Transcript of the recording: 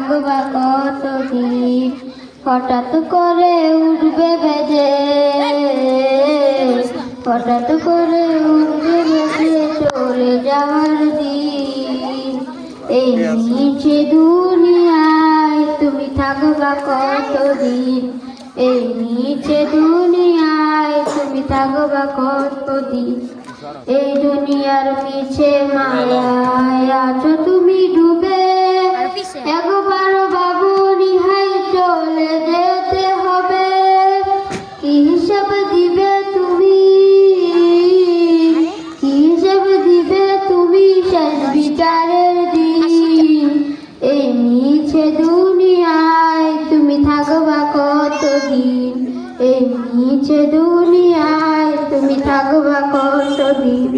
থাকবা কতদিন হঠাৎ করে উঠবে বেজে হঠাৎ করে উঠবে বেজে চলে যাওয়ার দিন এই নিচে দুনিয়ায় তুমি থাকবা কতদিন এই নিচে দুনিয়ায় তুমি থাকবা কতদিন এই দুনিয়ার মিছে মায়ায় আছো তুমি ডুবে একবার বাবুনি হাই চলে যেতে হবে কি হিসাব দিবে তুমি কি হিসাব দিবে তুমি শেষ বিচারের দিন এই মিছে দুনিয়ায় তুমি থাকবা কতদিন এই নিচে দুনিয়ায় তুমি থাকবা কতদিন